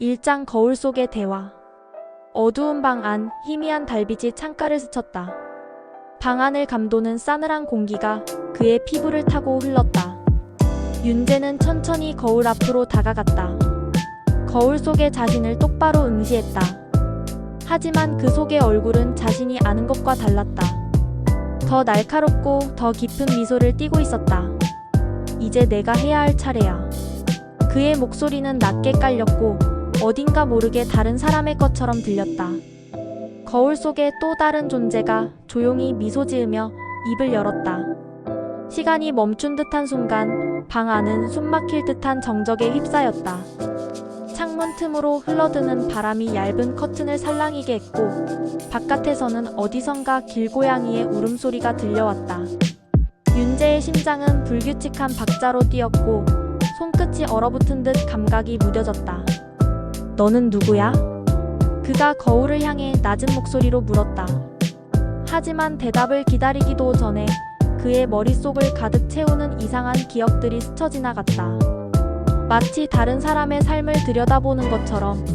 1장 거울 속의 대화. 어두운 방 안 희미한 달빛이 창가를 스쳤다. 방 안을 감도는 싸늘한 공기가 그의 피부를 타고 흘렀다. 윤재는 천천히 거울 앞으로 다가갔다. 거울 속의 자신을 똑바로 응시했다. 하지만 그 속의 얼굴은 자신이 아는 것과 달랐다. 더 날카롭고 더 깊은 미소를 띠고 있었다. 이제 내가 해야 할 차례야. 그의 목소리는 낮게 깔렸고 어딘가 모르게 다른 사람의 것처럼 들렸다. 거울 속에 또 다른 존재가 조용히 미소 지으며 입을 열었다. 시간이 멈춘 듯한 순간 방 안은 숨막힐 듯한 정적에 휩싸였다. 창문 틈으로 흘러드는 바람이 얇은 커튼을 살랑이게 했고 바깥에서는 어디선가 길고양이의 울음소리가 들려왔다. 윤재의 심장은 불규칙한 박자로 뛰었고 손끝이 얼어붙은 듯 감각이 무뎌졌다. 너는 누구야? 그가 거울을 향해 낮은 목소리로 물었다. 하지만 대답을 기다리기도 전에 그의 머릿속을 가득 채우는 이상한 기억들이 스쳐 지나갔다. 마치 다른 사람의 삶을 들여다보는 것처럼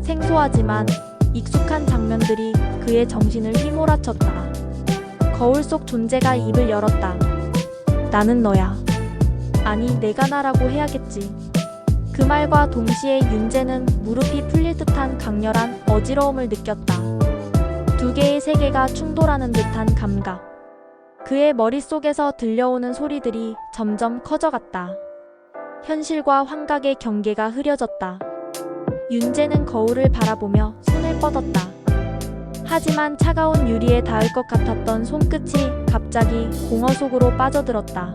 생소하지만 익숙한 장면들이 그의 정신을 휘몰아쳤다. 거울 속 존재가 입을 열었다. 나는 너야. 아니, 내가 나라고 해야겠지. 그 말과 동시에 윤재는 무릎이 풀릴 듯한 강렬한 어지러움을 느꼈다. 두 개의 세계가 충돌하는 듯한 감각. 그의 머릿속에서 들려오는 소리들이 점점 커져갔다. 현실과 환각의 경계가 흐려졌다. 윤재는 거울을 바라보며 손을 뻗었다. 하지만 차가운 유리에 닿을 것 같았던 손끝이 갑자기 공허 속으로 빠져들었다.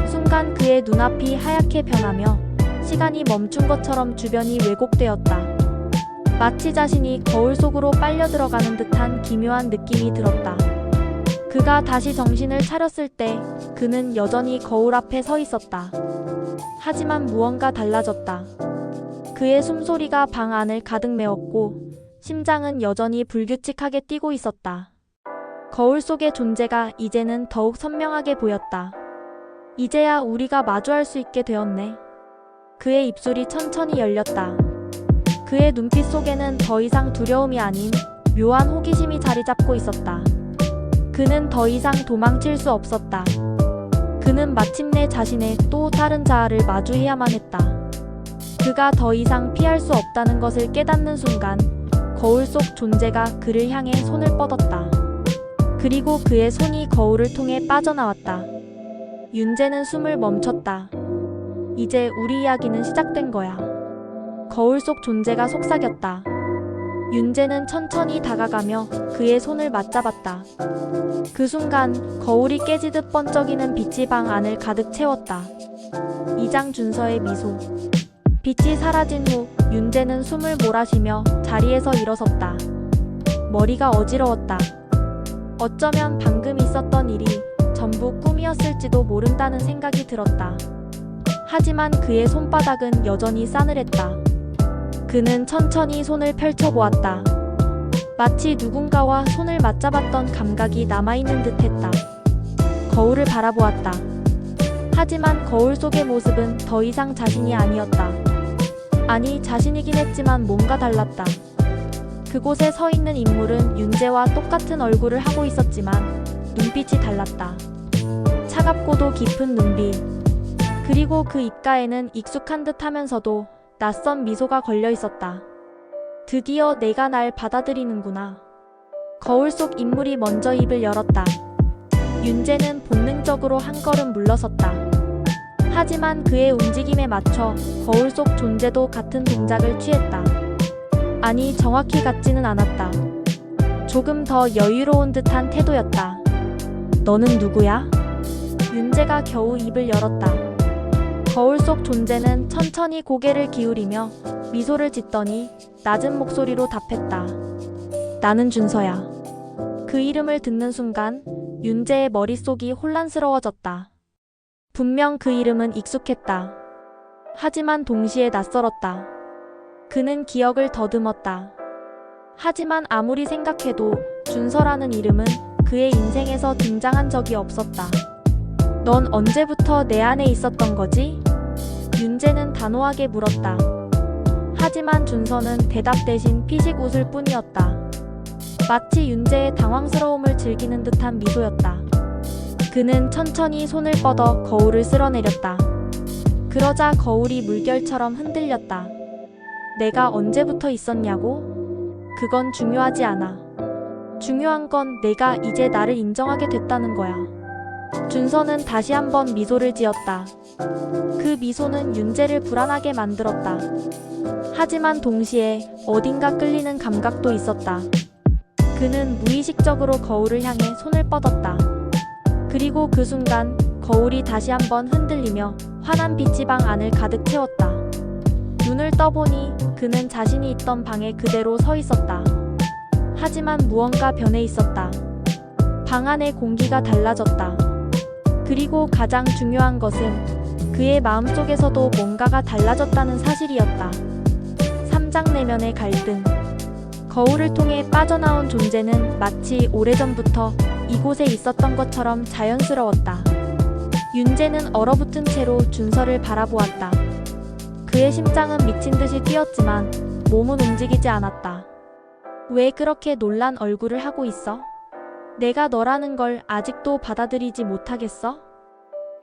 순간 그의 눈앞이 하얗게 변하며 시간이 멈춘 것처럼 주변이 왜곡되었다. 마치 자신이 거울 속으로 빨려 들어가는 듯한 기묘한 느낌이 들었다. 그가 다시 정신을 차렸을 때 그는 여전히 거울 앞에 서 있었다. 하지만 무언가 달라졌다. 그의 숨소리가 방 안을 가득 메웠고 심장은 여전히 불규칙하게 뛰고 있었다. 거울 속의 존재가 이제는 더욱 선명하게 보였다. 이제야 우리가 마주할 수 있게 되었네. 그의 입술이 천천히 열렸다. 그의 눈빛 속에는 더 이상 두려움이 아닌 묘한 호기심이 자리 잡고 있었다. 그는 더 이상 도망칠 수 없었다. 그는 마침내 자신의 또 다른 자아를 마주해야만 했다. 그가 더 이상 피할 수 없다는 것을 깨닫는 순간 거울 속 존재가 그를 향해 손을 뻗었다. 그리고 그의 손이 거울을 통해 빠져나왔다. 윤재는 숨을 멈췄다. 이제 우리 이야기는 시작된 거야. 거울 속 존재가 속삭였다. 윤재는 천천히 다가가며 그의 손을 맞잡았다. 그 순간 거울이 깨지듯 번쩍이는 빛이 방 안을 가득 채웠다. 이장준서의 미소. 빛이 사라진 후 윤재는 숨을 몰아쉬며 자리에서 일어섰다. 머리가 어지러웠다. 어쩌면 방금 있었던 일이 전부 꿈이었을지도 모른다는 생각이 들었다. 하지만 그의 손바닥은 여전히 싸늘했다. 그는 천천히 손을 펼쳐보았다. 마치 누군가와 손을 맞잡았던 감각이 남아있는 듯했다. 거울을 바라보았다. 하지만 거울 속의 모습은 더 이상 자신이 아니었다. 아니, 자신이긴 했지만 뭔가 달랐다. 그곳에 서 있는 인물은 윤재와 똑같은 얼굴을 하고 있었지만 눈빛이 달랐다. 차갑고도 깊은 눈빛. 그리고 그 입가에는 익숙한 듯 하면서도 낯선 미소가 걸려 있었다. 드디어 내가 날 받아들이는구나. 거울 속 인물이 먼저 입을 열었다. 윤재는 본능적으로 한 걸음 물러섰다. 하지만 그의 움직임에 맞춰 거울 속 존재도 같은 동작을 취했다. 아니, 정확히 같지는 않았다. 조금 더 여유로운 듯한 태도였다. 너는 누구야? 윤재가 겨우 입을 열었다. 거울 속 존재는 천천히 고개를 기울이며 미소를 짓더니 낮은 목소리로 답했다. 나는 준서야. 그 이름을 듣는 순간 윤재의 머릿속이 혼란스러워졌다. 분명 그 이름은 익숙했다. 하지만 동시에 낯설었다. 그는 기억을 더듬었다. 하지만 아무리 생각해도 준서라는 이름은 그의 인생에서 등장한 적이 없었다. 넌 언제부터 내 안에 있었던 거지? 윤재는 단호하게 물었다. 하지만 준서는 대답 대신 피식 웃을 뿐이었다. 마치 윤재의 당황스러움을 즐기는 듯한 미소였다. 그는 천천히 손을 뻗어 거울을 쓸어내렸다. 그러자 거울이 물결처럼 흔들렸다. 내가 언제부터 있었냐고? 그건 중요하지 않아. 중요한 건 내가 이제 나를 인정하게 됐다는 거야. 준서는 다시 한번 미소를 지었다. 그 미소는 윤재를 불안하게 만들었다. 하지만 동시에 어딘가 끌리는 감각도 있었다. 그는 무의식적으로 거울을 향해 손을 뻗었다. 그리고 그 순간 거울이 다시 한번 흔들리며 환한 빛이 방 안을 가득 채웠다. 눈을 떠보니 그는 자신이 있던 방에 그대로 서 있었다. 하지만 무언가 변해 있었다. 방 안의 공기가 달라졌다. 그리고 가장 중요한 것은 그의 마음속에서도 뭔가가 달라졌다는 사실이었다. 삼장 내면의 갈등. 거울을 통해 빠져나온 존재는 마치 오래전부터 이곳에 있었던 것처럼 자연스러웠다. 윤재는 얼어붙은 채로 준서를 바라보았다. 그의 심장은 미친 듯이 뛰었지만 몸은 움직이지 않았다. 왜 그렇게 놀란 얼굴을 하고 있어? 내가 너라는 걸 아직도 받아들이지 못하겠어?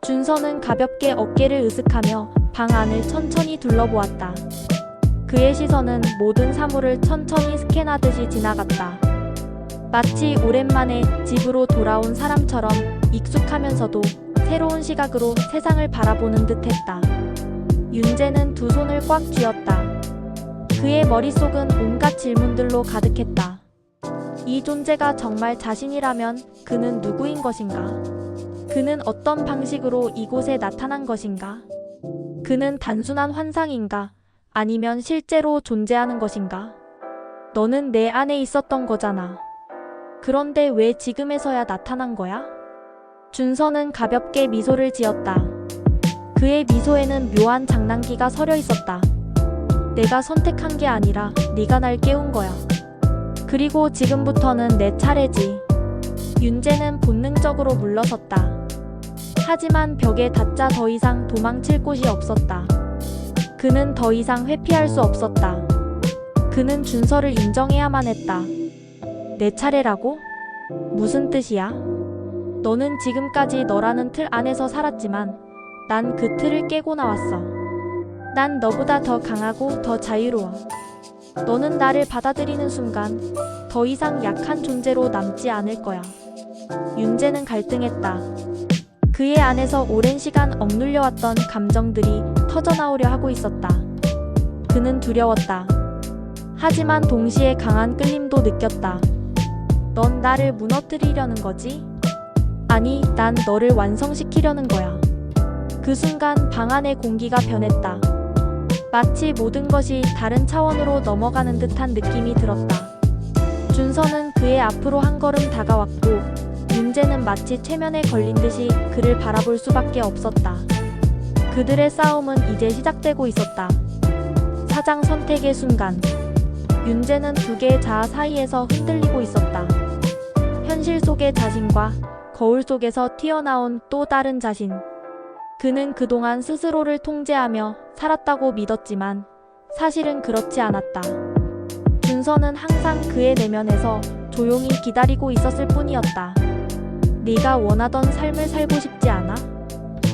준서는 가볍게 어깨를 으쓱하며 방 안을 천천히 둘러보았다. 그의 시선은 모든 사물을 천천히 스캔하듯이 지나갔다. 마치 오랜만에 집으로 돌아온 사람처럼 익숙하면서도 새로운 시각으로 세상을 바라보는 듯했다. 윤재는 두 손을 꽉 쥐었다. 그의 머릿속은 온갖 질문들로 가득했다. 이 존재가 정말 자신이라면 그는 누구인 것인가? 그는 어떤 방식으로 이곳에 나타난 것인가? 그는 단순한 환상인가? 아니면 실제로 존재하는 것인가? 너는 내 안에 있었던 거잖아. 그런데 왜 지금에서야 나타난 거야? 준서는 가볍게 미소를 지었다. 그의 미소에는 묘한 장난기가 서려 있었다. 내가 선택한 게 아니라 네가 날 깨운 거야. 그리고 지금부터는 내 차례지. 윤재는 본능적으로 물러섰다. 하지만 벽에 닿자 더 이상 도망칠 곳이 없었다. 그는 더 이상 회피할 수 없었다. 그는 준서를 인정해야만 했다. 내 차례라고? 무슨 뜻이야? 너는 지금까지 너라는 틀 안에서 살았지만 난 그 틀을 깨고 나왔어. 난 너보다 더 강하고 더 자유로워. 너는 나를 받아들이는 순간 더 이상 약한 존재로 남지 않을 거야. 윤재는 갈등했다. 그의 안에서 오랜 시간 억눌려왔던 감정들이 터져나오려 하고 있었다. 그는 두려웠다. 하지만 동시에 강한 끌림도 느꼈다. 넌 나를 무너뜨리려는 거지? 아니, 난 너를 완성시키려는 거야. 그 순간 방 안의 공기가 변했다. 마치 모든 것이 다른 차원으로 넘어가는 듯한 느낌이 들었다. 준서는 그의 앞으로 한 걸음 다가왔고 윤재는 마치 최면에 걸린 듯이 그를 바라볼 수밖에 없었다. 그들의 싸움은 이제 시작되고 있었다. 사장 선택의 순간. 윤재는 두 개의 자아 사이에서 흔들리고 있었다. 현실 속의 자신과 거울 속에서 튀어나온 또 다른 자신. 그는 그동안 스스로를 통제하며 살았다고 믿었지만 사실은 그렇지 않았다. 준서는 항상 그의 내면에서 조용히 기다리고 있었을 뿐이었다. 네가 원하던 삶을 살고 싶지 않아?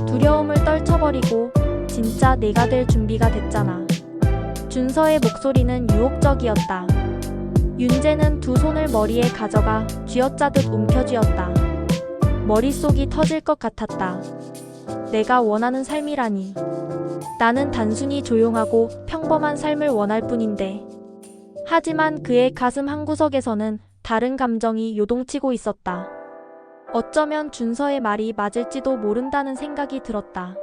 두려움을 떨쳐버리고 진짜 내가 될 준비가 됐잖아. 준서의 목소리는 유혹적이었다. 윤재는 두 손을 머리에 가져가 쥐어짜듯 움켜쥐었다. 머릿속이 터질 것 같았다. 내가 원하는 삶이라니. 나는 단순히 조용하고 평범한 삶을 원할 뿐인데. 하지만 그의 가슴 한구석에서는 다른 감정이 요동치고 있었다. 어쩌면 준서의 말이 맞을지도 모른다는 생각이 들었다.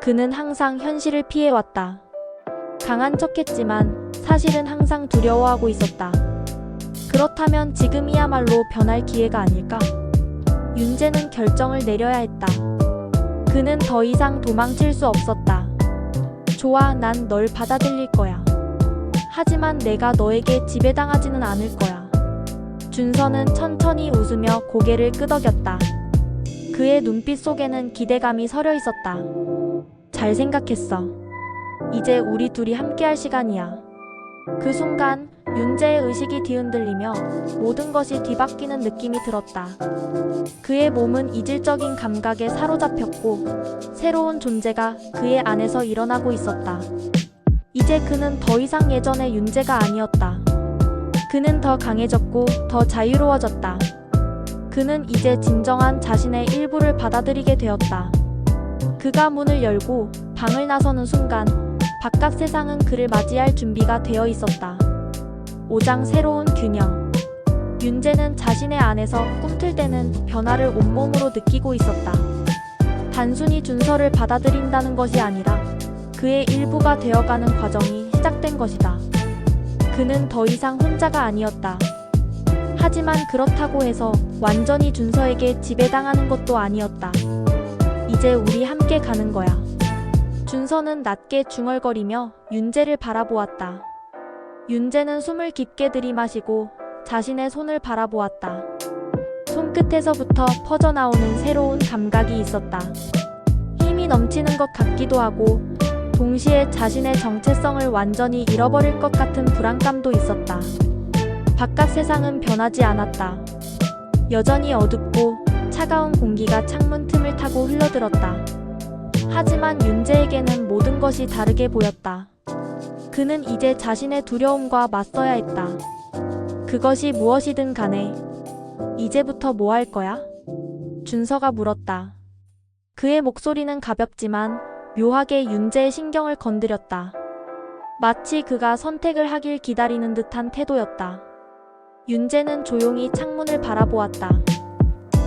그는 항상 현실을 피해왔다. 강한 척했지만 사실은 항상 두려워하고 있었다. 그렇다면 지금이야말로 변할 기회가 아닐까? 윤재는 결정을 내려야 했다. 그는 더 이상 도망칠 수 없었다. 좋아, 난 널 받아들일 거야. 하지만 내가 너에게 지배당하지는 않을 거야. 준서는 천천히 웃으며 고개를 끄덕였다. 그의 눈빛 속에는 기대감이 서려 있었다. 잘 생각했어. 이제 우리 둘이 함께할 시간이야. 그 순간 윤재의 의식이 뒤흔들리며 모든 것이 뒤바뀌는 느낌이 들었다. 그의 몸은 이질적인 감각에 사로잡혔고 새로운 존재가 그의 안에서 일어나고 있었다. 이제 그는 더 이상 예전의 윤재가 아니었다. 그는 더 강해졌고 더 자유로워졌다. 그는 이제 진정한 자신의 일부를 받아들이게 되었다. 그가 문을 열고 방을 나서는 순간 바깥 세상은 그를 맞이할 준비가 되어 있었다. 5장 새로운 균형. 윤재는 자신의 안에서 꿈틀대는 변화를 온몸으로 느끼고 있었다. 단순히 준서를 받아들인다는 것이 아니라 그의 일부가 되어가는 과정이 시작된 것이다. 그는 더 이상 혼자가 아니었다. 하지만 그렇다고 해서 완전히 준서에게 지배당하는 것도 아니었다. 이제 우리 함께 가는 거야. 준서는 낮게 중얼거리며 윤재를 바라보았다. 윤재는 숨을 깊게 들이마시고 자신의 손을 바라보았다. 손끝에서부터 퍼져나오는 새로운 감각이 있었다. 힘이 넘치는 것 같기도 하고 동시에 자신의 정체성을 완전히 잃어버릴 것 같은 불안감도 있었다. 바깥 세상은 변하지 않았다. 여전히 어둡고 차가운 공기가 창문 틈을 타고 흘러들었다. 하지만 윤재에게는 모든 것이 다르게 보였다. 그는 이제 자신의 두려움과 맞서야 했다. 그것이 무엇이든 간에 이제부터 뭐 할 거야? 준서가 물었다. 그의 목소리는 가볍지만 묘하게 윤재의 신경을 건드렸다. 마치 그가 선택을 하길 기다리는 듯한 태도였다. 윤재는 조용히 창문을 바라보았다.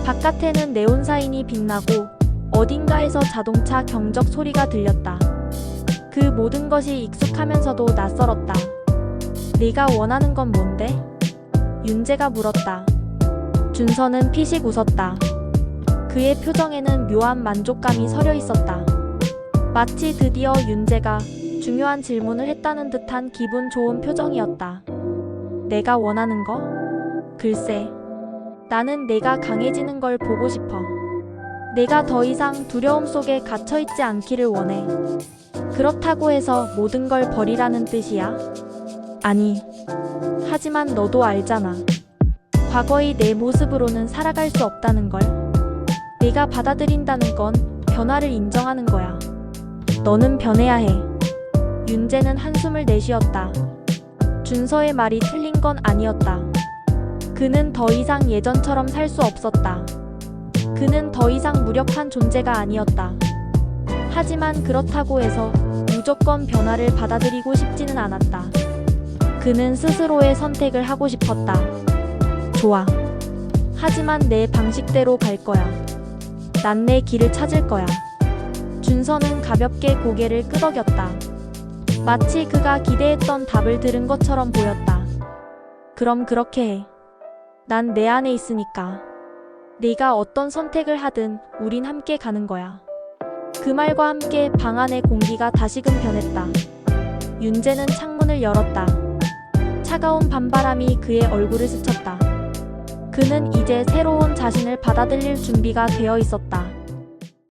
바깥에는 네온사인이 빛나고 어딘가에서 자동차 경적 소리가 들렸다. 그 모든 것이 익숙하면서도 낯설었다. 네가 원하는 건 뭔데? 윤재가 물었다. 준서는 피식 웃었다. 그의 표정에는 묘한 만족감이 서려 있었다. 마치 드디어 윤재가 중요한 질문을 했다는 듯한 기분 좋은 표정이었다. 내가 원하는 거? 글쎄, 나는 내가 강해지는 걸 보고 싶어. 내가 더 이상 두려움 속에 갇혀있지 않기를 원해. 그렇다고 해서 모든 걸 버리라는 뜻이야? 아니. 하지만 너도 알잖아. 과거의 내 모습으로는 살아갈 수 없다는 걸. 내가 받아들인다는 건 변화를 인정하는 거야. 너는 변해야 해. 윤재는 한숨을 내쉬었다. 준서의 말이 틀린 건 아니었다. 그는 더 이상 예전처럼 살 수 없었다. 그는 더 이상 무력한 존재가 아니었다. 하지만 그렇다고 해서 무조건 변화를 받아들이고 싶지는 않았다. 그는 스스로의 선택을 하고 싶었다. 좋아. 하지만 내 방식대로 갈 거야. 난 내 길을 찾을 거야. 준서는 가볍게 고개를 끄덕였다. 마치 그가 기대했던 답을 들은 것처럼 보였다. 그럼 그렇게 해. 난 내 안에 있으니까. 네가 어떤 선택을 하든 우린 함께 가는 거야. 그 말과 함께 방 안의 공기가 다시금 변했다. 윤재는 창문을 열었다. 차가운 밤바람이 그의 얼굴을 스쳤다. 그는 이제 새로운 자신을 받아들일 준비가 되어 있었다.